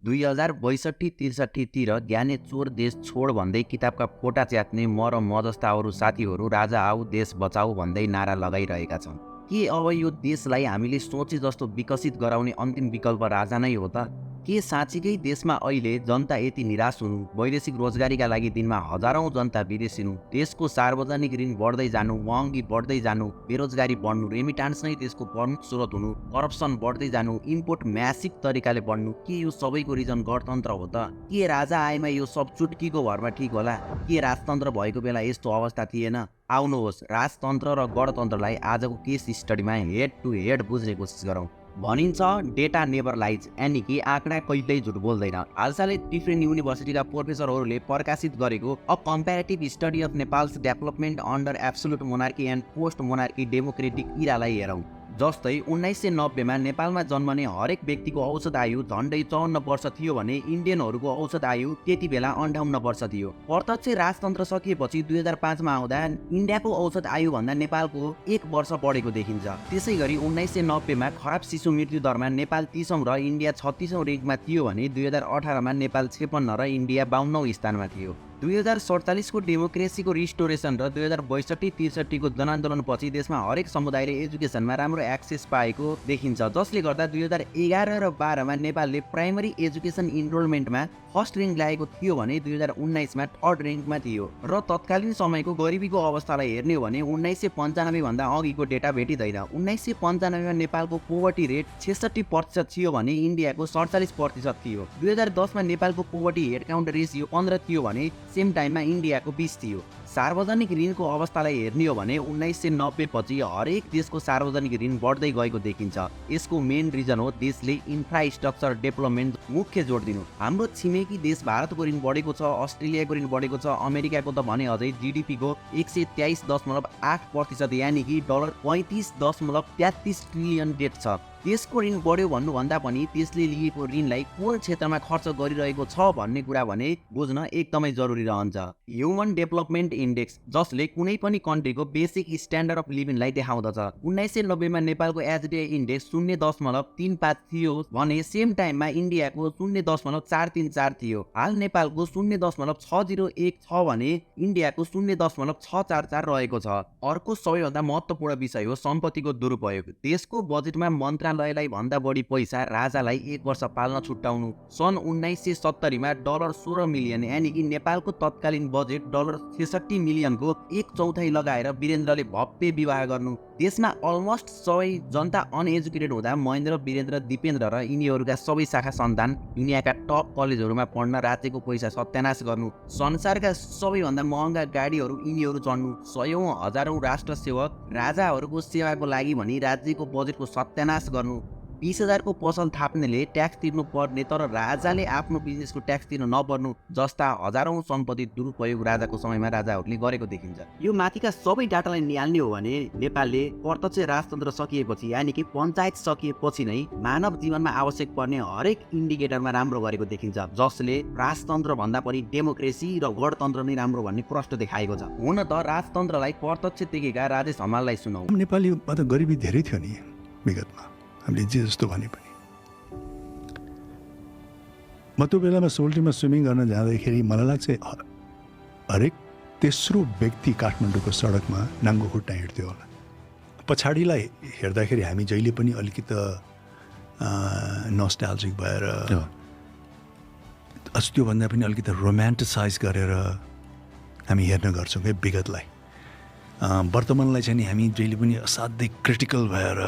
2062-63 तिर ज्ञाने चोर देश छोड भन्दै किताबका फोटा च्यात्ने म र म जस्ता अरू साथीहरू राजा आऊ देश बचाऊ भन्दै नारा लगाइरहेका छन्। के अब यो देशलाई हामीले सोचे जस्तो विकसित गराउने अन्तिम विकल्प राजा नै हो त? के साँच्चीकै देशमा अहिले जनता यति निराश हुनु, वैदेशिक रोजगारीका लागि दिनमा हजारौं जनता विदेशिनु, देशको सार्वजनिक ऋण बढ्दै जानु, महँगी बढ्दै जानु, बेरोजगारी बढ्नु, रेमिटान्स नै देशको प्रमुख स्रोत हुनु, करप्सन बढ्दै जानु, इम्पोर्ट म्यासिभ तरिकाले बढ्नु, के यो सबैको रिजन गणतन्त्र हो त? के राजा आएमा यो सब चुटकीको भरमा ठिक होला? के राजतन्त्र भएको बेला यस्तो अवस्था थिएन? आउनुहोस् राजतन्त्र र गणतन्त्रलाई आजको केस स्टडीमा हेड टु हेड बुझ्ने कोसिस गरौँ। भनिन्छ डेटा नेभर लाइज, यानि कि आँकडा कहिल्यै झुट बोल्दैन। हालसालै डिफ्रेन्ट युनिभर्सिटीका प्रोफेसरहरूले प्रकाशित गरेको a comparative study of Nepal's development under absolute monarchy and post monarchy democratic इरालाई हेरौँ। जस्तै 1990 मा नेपालमा जन्मने हरेक व्यक्तिको औसत आयु झन्डै 54 वर्ष थियो भने इन्डियनहरूको औसत आयु त्यति बेला 58 वर्ष थियो। प्रत्यक्ष राजतन्त्र सकिएपछि 2005 मा आउँदा इन्डियाको औसत आयु भन्दा नेपालको 1 वर्ष बढेको देखिन्छ। त्यसैगरी 1990 मा खराब शिशु मृत्यु दरमा नेपाल 30औं र इन्डिया 36औं रेन्कमा थियो भने 2018 मा नेपाल 56 र इन्डिया 52औं स्थानमा थियो। 2047 को डेमोक्रेसीको रिस्टोरेसन र 2062-63 को जनआन्दोलनपछि देशमा हरेक समुदायले एजुकेसनमा राम्रो एक्सेस पाएको देखिन्छ, जसले गर्दा 2011 र 12 मा नेपालले प्राइमरी एजुकेसन इनरोलमेन्टमा फर्स्ट र्याङ्क ल्याएको थियो भने 2019 मा थर्ड र्याङ्कमा थियो। र तत्कालीन समयको गरिबीको अवस्थालाई हेर्ने हो भने 1995 भन्दा अघिको डेटा भेटिँदैन। 1995 मा नेपालको पोभर्टी रेट 66% थियो भने इन्डियाको 47% थियो। 2010 मा नेपालको पोभर्टी हेड काउन्ट रेसियो 15 थियो भने सेम टाइममा इन्डियाको 20 थियो। सार्वजनिक ऋणको अवस्थालाई हेर्ने हो भने 1990 पछि हरेक देशको सार्वजनिक ऋण बढ्दै गएको देखिन्छ। यसको मेन रिजन हो देशले इन्फ्रास्ट्रक्चर डेभलपमेन्ट मुख्य जोड दिनु। हाम्रो छिमेकी देश भारतको ऋण बढेको छ, अस्ट्रेलियाको ऋण बढेको छ, अमेरिकाको त भने अझै जिडिपीको 123.8% यानि कि $35.33 ट्रिलियन डेट छ। देशको ऋण बढ्यो भन्नुभन्दा पनि त्यसले लिएको ऋणलाई कुन क्षेत्रमा खर्च गरिरहेको छ भन्ने कुरा भने बुझ्न एकदमै जरुरी रहन्छ। ह्युमन डेभलपमेन्ट इन्डेक्स, जसले कुनै पनि कन्ट्रीको बेसिक स्ट्यान्डर्ड अफ लिभिङलाई देखाउँदछ। 1990 मा नेपालको एचडिआई इन्डेक्स 0.35 थियो भने सेम टाइममा इन्डियाको 0.434 थियो। हाल नेपालको 0.601 छ भने इन्डियाको 0.644 रहेको छ। अर्को सबैभन्दा महत्त्वपूर्ण विषय हो सम्पत्तिको दुरुपयोग। देशको बजेटमा मन्त्रालयलाई भन्दा बढी पैसा राजालाई 1 वर्ष पाल्न छुट्याउनु। सन् 1970 मा $16 मिलियन यानि कि नेपालको तत्कालीन बजेट $66 मिलियनको 1/4 लगाएर वीरेन्द्रले भव्य विवाह गर्नु। देशमा अलमोस्ट सबै जनता अनएजुकेटेड हुँदा महेन्द्र, वीरेन्द्र, दिपेन्द्र र यिनीहरूका सबै शाखा सन्तान दुनियाँका टप कलेजहरूमा पढ्न राज्यको पैसा सत्यानाश गर्नु। संसारका सबैभन्दा महँगा गाडीहरू यिनीहरू चढ्नु। सयौं हजारौं राष्ट्र सेवक राजाहरूको सेवाको लागि भनी राज्यको बजेटको सत्यानाश गर्नु। 20,000 को पसल थाप्नेले ट्याक्स तिर्नु पर्ने तर राजाले आफ्नो बिजनेसको ट्याक्स तिर्नु नपर्नु जस्ता हजारौं सम्पत्ति दुरुपयोग राजाको समयमा राजाहरूले गरेको देखिन्छ। यो माथिका सबै डाटालाई निहाल्ने हो भने नेपालले प्रत्यक्ष राजतन्त्र सकिएपछि यानि कि पञ्चायत सकिएपछि नै मानव जीवनमा आवश्यक पर्ने हरेक इन्डिकेटरमा राम्रो गरेको देखिन्छ, जसले राजतन्त्र भन्दा पनि डेमोक्रेसी र गणतन्त्र नै राम्रो भन्ने प्रश्न देखाएको छ। हुन त राजतन्त्रलाई प्रत्यक्ष देखेका राजेश हमाललाई सुनौ। नेपालीमा त गरिबी धेरै थियो नि विगतमा, हामीले जे जस्तो भने पनि। म त्यो बेलामा सोल्टीमा स्विमिङ गर्न जाँदाखेरि मलाई लाग्छ हरेक तेस्रो व्यक्ति काठमाडौँको सडकमा नाङ्गो खुट्टा हिँड्थ्यो होला। पछाडिलाई हेर्दाखेरि हामी जहिले पनि अलिकति नस्टाल्जिक भएर त्योभन्दा पनि अलिकति रोमान्टिसाइज गरेर हामी हेर्ने गर्छौँ क्या विगतलाई। वर्तमानलाई चाहिँ नि हामी जहिले पनि असाध्यै क्रिटिकल भएर,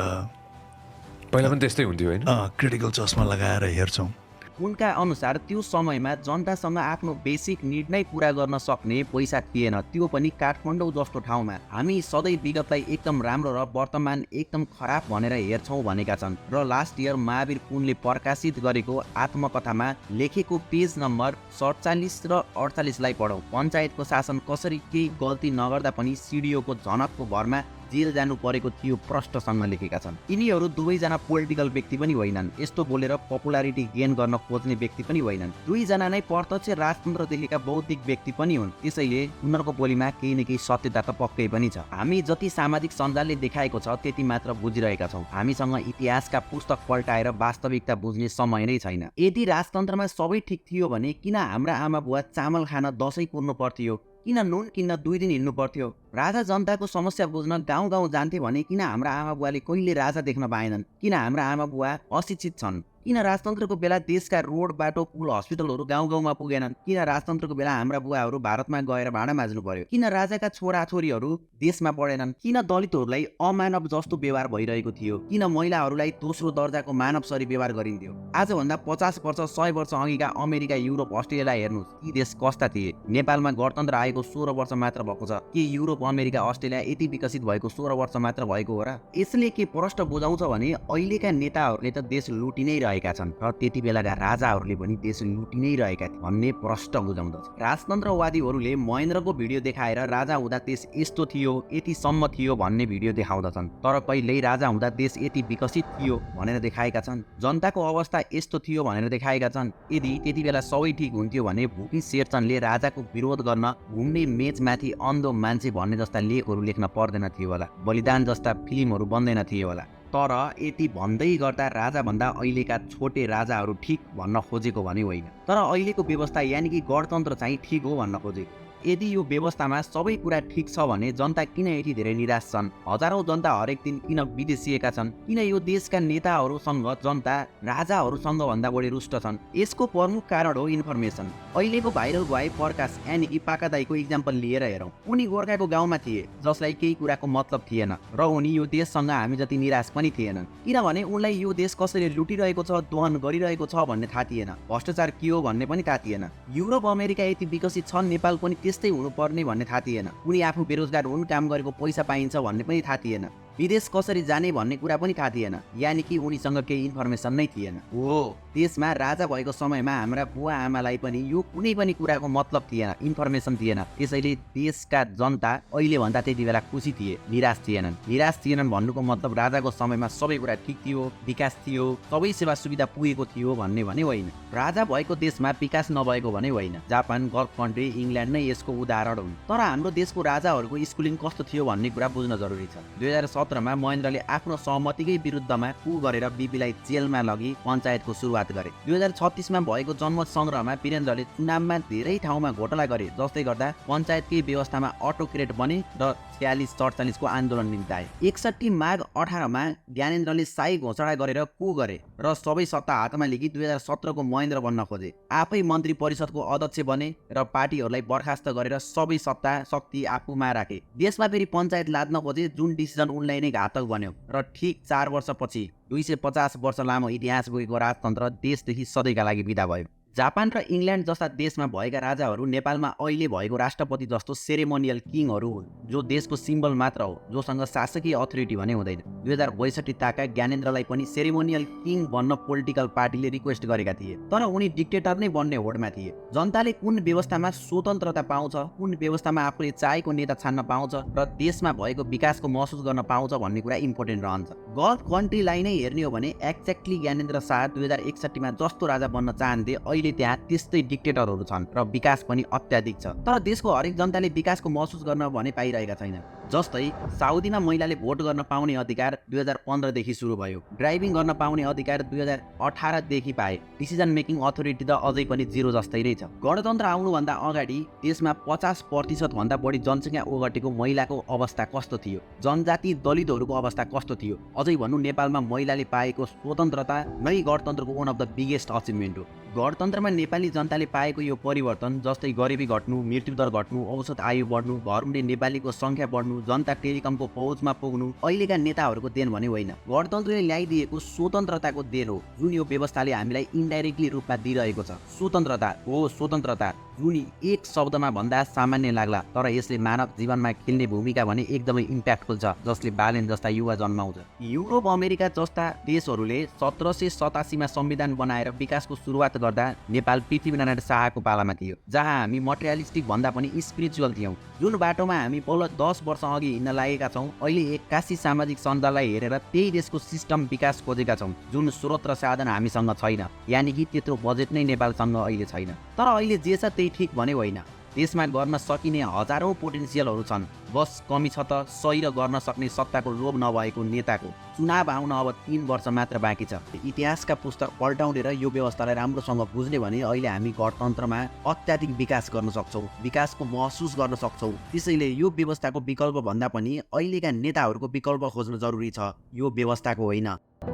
पहिला पनि त्यस्तै हुन्थ्यो होइन, क्रिटिकल चस्मा लगाएर हेर्छौँ। उनका अनुसार त्यो समयमा जनतासँग आफ्नो बेसिक निड नै पुरा गर्न सक्ने पैसा थिएन, त्यो पनि काठमाडौँ जस्तो ठाउँमा। हामी सधैँ विगतलाई एकदम राम्रो र वर्तमान एकदम खराब भनेर हेर्छौँ भनेका छन्। र लास्ट इयर महावीर पुनले प्रकाशित गरेको आत्मकथामा लेखेको पेज नम्बर 47 र 48 लाई पढौँ। पञ्चायतको शासन कसरी केही गल्ती नगर्दा पनि सिडिओको झनकको भरमा जेल जानु परेको थियो प्रष्टसँग लेखेका छन्। यिनीहरू दुवैजना पोलिटिकल व्यक्ति पनि होइनन्, यस्तो बोलेर पपुलारिटी गेन गर्न खोज्ने व्यक्ति पनि होइनन्। दुईजना नै प्रत्यक्ष राजतन्त्र देखेका बौद्धिक व्यक्ति पनि हुन्। त्यसैले उनीहरूको बोलीमा केही न केही सत्यता त पक्कै पनि छ। हामी जति सामाजिक सञ्जालले देखाएको छ त्यति मात्र बुझिरहेका छौँ। हामीसँग इतिहासका पुस्तक पल्टाएर वास्तविकता बुझ्ने समय नै छैन। यदि राजतन्त्रमा सबै ठिक थियो भने किन हाम्रा आमा बुवा चामल खान दसैँ पुर्नु पर्थ्यो, किन नुन किन्न 2 दिन हिँड्नु पर्थ्यो? राजा जनताको समस्या बुझ्न गाउँ गाउँ जान्थे भने किन हाम्रा आमा बुवाले कहिले राजा देख्न पाएनन्? किन हाम्रा आमा बुवा अशिक्षित छन्? किन राजतन्त्रको बेला देशका रोड बाटो पुल हस्पिटलहरू गाउँ गाउँमा पुगेनन्? किन राजतन्त्रको बेला हाम्रा बुवाहरू भारतमा गएर भाँडा माझ्नु पर्यो? किन राजाका छोराछोरीहरू देशमा पढेनन्? किन दलितहरूलाई अमानव जस्तो व्यवहार भइरहेको थियो? किन महिलाहरूलाई दोस्रो दर्जाको मानवसरी व्यवहार गरिन्थ्यो? आजभन्दा 50 वर्ष 100 वर्ष अघिका अमेरिका, युरोप, अस्ट्रेलियालाई हेर्नुहोस्, यी देश कस्ता थिए? नेपालमा गणतन्त्र आएको 16 वर्ष मात्र भएको छ। के युरोप, अमेरिका, अस्ट्रेलिया यति विकसित भएको 16 वर्ष मात्र भएको हो र? यसले के प्रश्न बुझाउँछ भने अहिलेका नेताहरूले त देश लुटि नै रहेका छन् र त्यति बेलाका राजाहरूले पनि देश लुटि नै रहेका थिए भन्ने प्रश्न बुझाउँदछ। राजतन्त्रवादीहरूले महेन्द्रको भिडियो देखाएर राजा हुँदा देश यस्तो थियो, यतिसम्म थियो भन्ने भिडियो देखाउँदछन्, तर कहिल्यै राजा हुँदा देश यति विकसित थियो भनेर देखाएका छन्। जनताको अवस्था यस्तो थियो भनेर देखाएका छन्। यदि त्यति बेला सबै ठिक हुन्थ्यो भने भुपी शेरचनले राजाको विरोध गर्न घुम्ने मेचमाथि अन्धो मान्छे भन्ने जस्ता लेखहरू लेख्न पर्दैन थियो होला, बलिदान जस्ता फिल्महरू बन्दैन थियो होला। तर यति भन्दै गर्दा राजाभन्दा अहिलेका छोटे राजाहरू ठिक भन्न खोजेको भने होइन, तर अहिलेको व्यवस्था यानि कि गणतन्त्र चाहिँ ठिक हो भन्न खोजेको। यदि यो व्यवस्थामा सबै कुरा ठिक छ भने जनता किन यति धेरै निराश छन्? हजारौं जनता हरेक दिन किन विदेशिएका छन्? किन यो देशका नेताहरूसँग जनता राजाहरूसँग भन्दा बढी रुष्ट छन्? यसको प्रमुख कारण हो इन्फर्मेसन। अहिलेको भाइरल भए प्रकाश यानि कि पाका दाइको इक्जाम्पल लिएर हेरौँ। उनी गोर्खाको गाउँमा थिए जसलाई केही कुराको मतलब थिएन र उनी यो देशसँग हामी जति निराश पनि थिएनन्, किनभने उनलाई यो देश कसैले लुटिरहेको छ, दोहन गरिरहेको छ भन्ने थाहा थिएन, भ्रष्टाचार के हो भन्ने पनि थाहा थिएन। युरोप, अमेरिका यति विकसित छन्, नेपाल पनि त्यस्तै हुनुपर्ने भन्ने थाहा थिएन। उनी आफू बेरोजगार हुन्, काम गरेको पैसा पाइन्छ भन्ने पनि थाहा थिएन। विदेश कसरी जाने भन्ने कुरा पनि थाहा थिएन, यानि कि उनीसँग केही इन्फर्मेसन नै थिएन। हो, देशमा राजा भएको समयमा हाम्रा बुवा आमालाई पनि यो कुनै पनि कुराको मतलब थिएन, इन्फर्मेसन थिएन। त्यसैले देशका जनता अहिले भन्दा त्यति बेला खुसी थिए, निराश थिएनन्। निराश थिएनन् भन्नुको मतलब राजाको समयमा सबै कुरा ठिक थियो, विकास थियो, सबै सेवा सुविधा पुगेको थियो भन्ने भने होइन। राजा भएको देशमा विकास नभएको भने होइन। जापान, गल्फ कन्ट्री, इङ्ल्यान्ड नै यसको उदाहरण हुन्। तर हाम्रो देशको राजाहरूको स्कुलिङ कस्तो थियो भन्ने कुरा बुझ्न जरुरी छ। 2017 मा महेन्द्रले आफ्नो सहमतिकै विरुद्धमा कु गरेर बिपीलाई जेलमा लगी पञ्चायतको सुरुवात गरे। 2036 मा भएको जनमत संग्रहमा वीरेन्द्रले चुनावमा धेरै ठाउँमा घोटाला गरे, जसले गर्दा पञ्चायतकै व्यवस्थामा अटोक्रेट बने र 46-47 को आन्दोलन निम्ताए। 61 माघ 18 मा ज्ञानेन्द्रले शाही घोषणा गरेर कु गरे र सबै सत्ता हातमा लिई 2017 को महेन्द्र बन्न खोजे। आफै मन्त्री परिषदको अध्यक्ष बने र पार्टीहरूलाई बर्खास्त गरेर सबै सत्ता शक्ति आफूमा राखे। देशमा फेरि पञ्चायत लाद्न खोजे, जुन डिसिजन उनलाई नै घातक बन्यो र ठीक 4 वर्षपछि 250 वर्ष लामो इतिहास बोकेको राजतन्त्र देशदेखि सधैँका लागि बिदा भयो। जापान र इङ्ल्यान्ड जस्ता देशमा भएका राजाहरू नेपालमा अहिले भएको राष्ट्रपति जस्तो सेरेमोनियल किङहरू हुन्, जो देशको सिम्बल मात्र हो, जोसँग शासकीय अथोरिटी भने हुँदैन। 2062 ताका ज्ञानेन्द्रलाई पनि सेरेमोनियल किङ बन्न पोलिटिकल पार्टीले रिक्वेस्ट गरेका थिए, तर उनी डिक्टेटर नै बन्ने होडमा थिए। जनताले कुन व्यवस्थामा स्वतन्त्रता पाउँछ, कुन व्यवस्थामा आफूले चाहेको नेता छान्न पाउँछ र देशमा भएको विकासको महसुस गर्न पाउँछ भन्ने कुरा इम्पोर्टेन्ट रहन्छ। गल्फ कन्ट्रीलाई नै हेर्ने हो भने एक्ज्याक्टली ज्ञानेन्द्र शाह 2061 मा जस्तो राजा बन्न चाहन्थे, अहिले त्यहाँ त्यस्तै डिक्टेटरहरू छन् र विकास पनि अत्याधिक छ। तर देशको हरेक जनताले विकासको महसुस गर्न भने पाइरहेका छैनन्। जस्तै साउदीमा महिलाले भोट गर्न पाउने अधिकार 2015 देखि सुरु भयो, ड्राइभिङ गर्न पाउने अधिकार 2018 देखि पाए। डिसिजन मेकिङ अथोरिटी त अझै पनि जिरो जस्तै नै छ। गणतन्त्र आउनुभन्दा अगाडि देशमा 50% भन्दा बढी जनसङ्ख्या ओगटेको महिलाको अवस्था कस्तो थियो, जनजाति दलितहरूको अवस्था कस्तो थियो? अझै भन्नु नेपालमा महिलाले पाएको स्वतन्त्रता नै गणतन्त्रको one of the biggest achievement हो। गणतन्त्रमा नेपाली जनताले पाएको यो परिवर्तन, जस्तै गरिबी घट्नु, मृत्युदर घट्नु, औसत आयु बढ्नु, घरमुनि नेपालीको संख्या बढ्नु, जनता टेलिकमको पहुँचमा पुग्नु अहिलेका नेताहरूको देन भने होइन, गणतन्त्रले ल्याइदिएको स्वतन्त्रताको देन हो, जुन यो व्यवस्थाले हामीलाई इन्डाइरेक्टली रूपमा दिइरहेको छ। स्वतन्त्रता हो, स्वतन्त्रता जुन एक शब्दमा भन्दा सामान्य लाग्ला, तर यसले मानव जीवनमा खेल्ने भूमिका भने एकदमै इम्प्याक्टफुल छ, जसले बालेन जस्ता युवा जन्माउँछ। युरोप, अमेरिका जस्ता देशहरूले 1787 मा संविधान बनाएर विकासको सुरुवात गर्दा नेपाल पृथ्वीनारायण शाहको पालामा थियो, जहाँ हामी मटेरियलिस्टिक भन्दा पनि स्पिरिचुअल थियौँ। जुन बाटोमा हामी पल्लो 10 वर्ष अघि हिँड्न लागेका छौँ। अहिले 81 सामाजिक सञ्जाललाई हेरेर त्यही देशको सिस्टम विकास खोजेका छौँ, जुन स्रोत र साधन हामीसँग छैन। यानि कि त्यत्रो बजेट नै नेपालसँग अहिले छैन। तर अहिले जे छ त्यही ठिक भने होइन। देशमा गर्न सकिने हजारौँ पोटेन्सियलहरू छन्। बस कमी छ त सही र गर्न सक्ने सत्ताको लोभ नभएको नेताको। चुनाव आउन अब 3 वर्ष मात्र बाँकी छ। इतिहासका पुस्तक पल्टाउने र यो व्यवस्थालाई राम्रोसँग बुझ्ने भने अहिले हामी गणतन्त्रमा अत्याधिक विकास गर्न सक्छौँ, विकासको महसुस गर्न सक्छौँ। त्यसैले यो व्यवस्थाको विकल्प भन्दा पनि अहिलेका नेताहरूको विकल्प खोज्न जरुरी छ, यो व्यवस्थाको होइन।